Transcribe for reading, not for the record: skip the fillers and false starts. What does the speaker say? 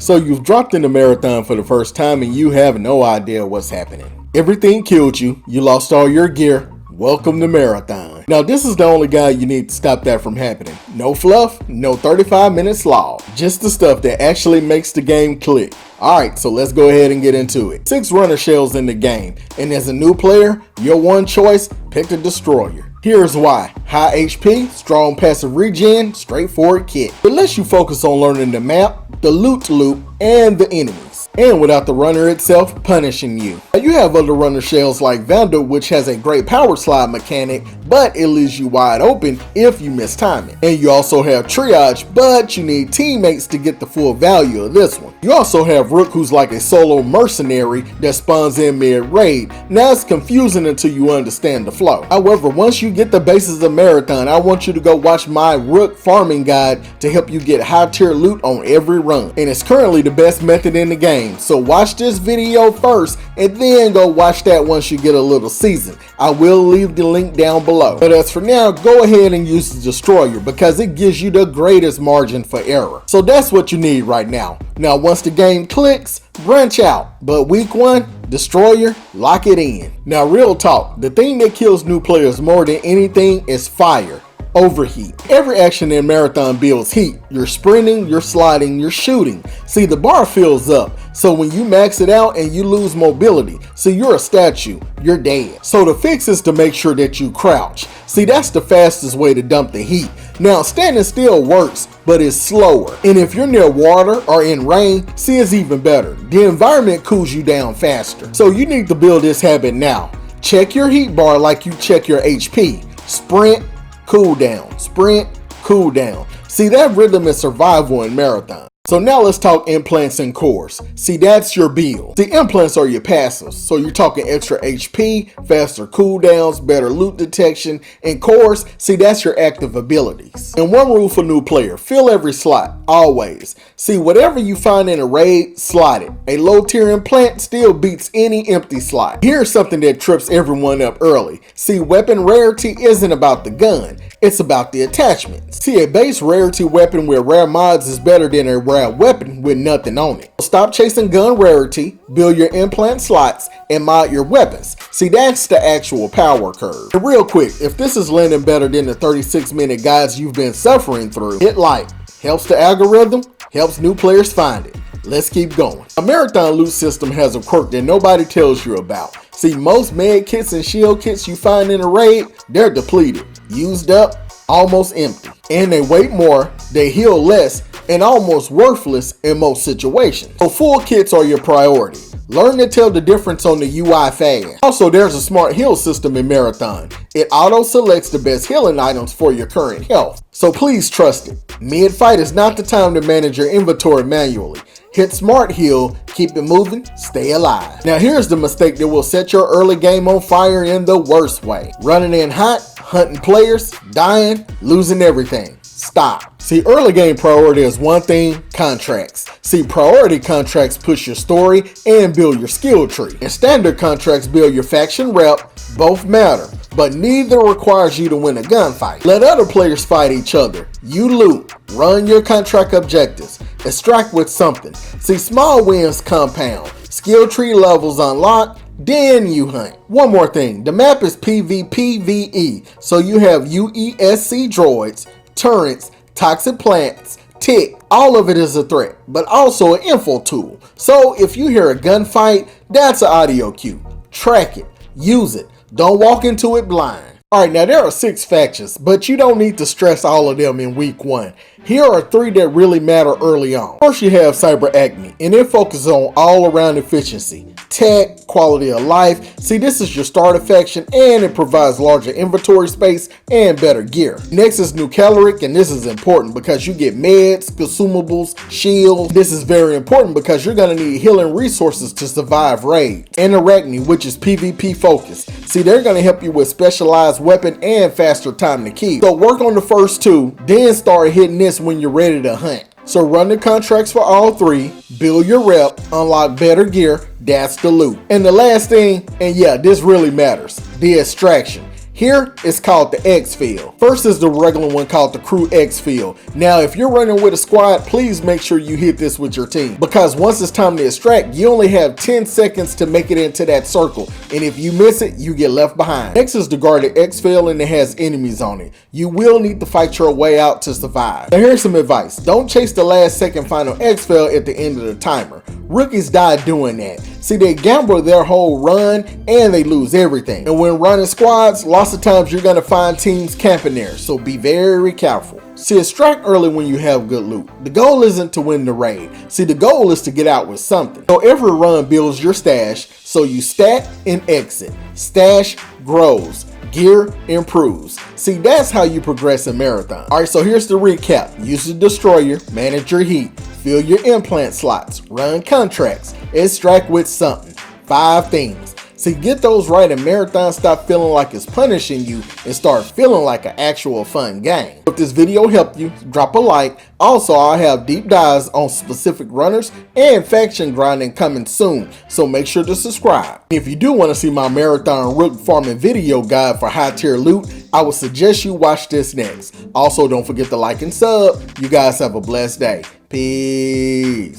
So you've dropped in the marathon for the first time and you have no idea what's happening. Everything killed you, you lost all your gear. Welcome to marathon. Now this is the only guide you need to stop that from happening. No fluff, no 35-minute slog. Just the stuff that actually makes the game click. Alright, so let's go ahead and get into it. 6 runner shells in the game, and as a new player, your one choice, pick the destroyer. Here's why. High HP, strong passive regen, straightforward kit. It lets you focus on learning the map, the loot loop, and the enemies. And without the runner itself punishing you. Now you have other runner shells like Vandal, which has a great power slide mechanic, but it leaves you wide open if you mistime it. And you also have Triage, but you need teammates to get the full value of this one. You also have Rook, who's like a solo mercenary that spawns in mid-raid. Now it's confusing until you understand the flow. However, once you get the basis of Marathon, I want you to go watch my Rook farming guide to help you get high tier loot on every run. And it's currently the best method in the game. So watch this video first and then go watch that once you get a little seasoned. I will leave the link down below. But as for now, go ahead and use the destroyer because it gives you the greatest margin for error. So that's what you need right now. Now once the game clicks, branch out. But week 1, destroyer, lock it in. Now real talk, the thing that kills new players more than anything is fire. Overheat. Every action in Marathon builds heat. You're sprinting, you're sliding, you're shooting. See, the bar fills up. So when you max it out and you lose mobility, see, you're a statue, you're dead. So the fix is to make sure that you crouch. See, that's the fastest way to dump the heat. Now standing still works, but it's slower. And if you're near water or in rain, see, it's even better. The environment cools you down faster. So you need to build this habit now. Check your heat bar like you check your HP. Sprint, cool down, sprint, cool down. See, that rhythm is survival in Marathon. So now let's talk implants and cores. See, that's your build. The implants are your passives. So you're talking extra HP, faster cooldowns, better loot detection, and cores, see, that's your active abilities. And one rule for new player, fill every slot, always. See, whatever you find in a raid, slot it. A low tier implant still beats any empty slot. Here's something that trips everyone up early. See, weapon rarity isn't about the gun, it's about the attachments. See, a base rarity weapon with rare mods is better than a rare weapon with nothing on it. Stop chasing gun rarity, build your implant slots, and mod your weapons. See, that's the actual power curve. And real quick, if this is landing better than the 36-minute guides you've been suffering through, hit like. Helps the algorithm, helps new players find it. Let's keep going. A Marathon loot system has a quirk that nobody tells you about. See, most med kits and shield kits you find in a raid, they're depleted, used up, almost empty. And they weight more, they heal less, and almost worthless in most situations. So full kits are your priority. Learn to tell the difference on the UI fast. Also, there's a smart heal system in Marathon. It auto selects the best healing items for your current health. So please trust it. Mid-fight is not the time to manage your inventory manually. Hit smart heal, keep it moving, stay alive. Now here's the mistake that will set your early game on fire in the worst way. Running in hot, hunting players, dying, losing everything. Stop. See, early game priority is one thing, contracts. See, priority contracts push your story and build your skill tree. And standard contracts build your faction rep, both matter, but neither requires you to win a gunfight. Let other players fight each other. You loot, run your contract objectives, extract with something. See, small wins compound, skill tree levels unlock, then you hunt. One more thing, the map is PvPvE, so you have UESC droids, turrets, toxic plants, tick, all of it is a threat, but also an info tool. So if you hear a gunfight, that's an audio cue. Track it, use it, don't walk into it blind. Alright, now there are 6 factions, but you don't need to stress all of them in week 1. Here are 3 that really matter early on. First, you have Cyber Acme, and it focuses on all-around efficiency, tech, quality of life. See, this is your starter faction, and it provides larger inventory space and better gear. Next is New Caloric, and this is important because you get meds, consumables, shields. This is very important because you're going to need healing resources to survive raids. And Arachne, which is PvP focused. See, they're going to help you with specialized weapon and faster time to kill. So work on the first 2, then start hitting this when you're ready to hunt. So run the contracts for all 3, build your rep, unlock better gear, that's the loot. And the last thing, and yeah, this really matters, the extraction. Here, it's called the exfil. First is the regular one called the crew exfil. Now, if you're running with a squad, please make sure you hit this with your team, because once it's time to extract, you only have 10 seconds to make it into that circle, and if you miss it, you get left behind. Next is the guarded exfil, and it has enemies on it. You will need to fight your way out to survive. Now here's some advice. Don't chase the last second final exfil at the end of the timer. Rookies die doing that. See, they gamble their whole run and they lose everything. And when running squads, lots of times you're gonna find teams camping there, so be very careful. See, extract early when you have good loot. The goal isn't to win the raid. See, the goal is to get out with something. So every run builds your stash, so you stack and exit. Stash grows. Gear improves. See, that's how you progress in Marathon. Alright, so here's the recap. Use the destroyer, manage your heat, fill your implant slots, run contracts, extract with something. 5 things. See, get those right and Marathon stop feeling like it's punishing you and start feeling like an actual fun game. If this video helped you, drop a like. Also, I'll have deep dives on specific runners and faction grinding coming soon, so make sure to subscribe. If you do want to see my Marathon rook farming video guide for high tier loot, I would suggest you watch this next. Also, don't forget to like and sub. You guys have a blessed day. Peace.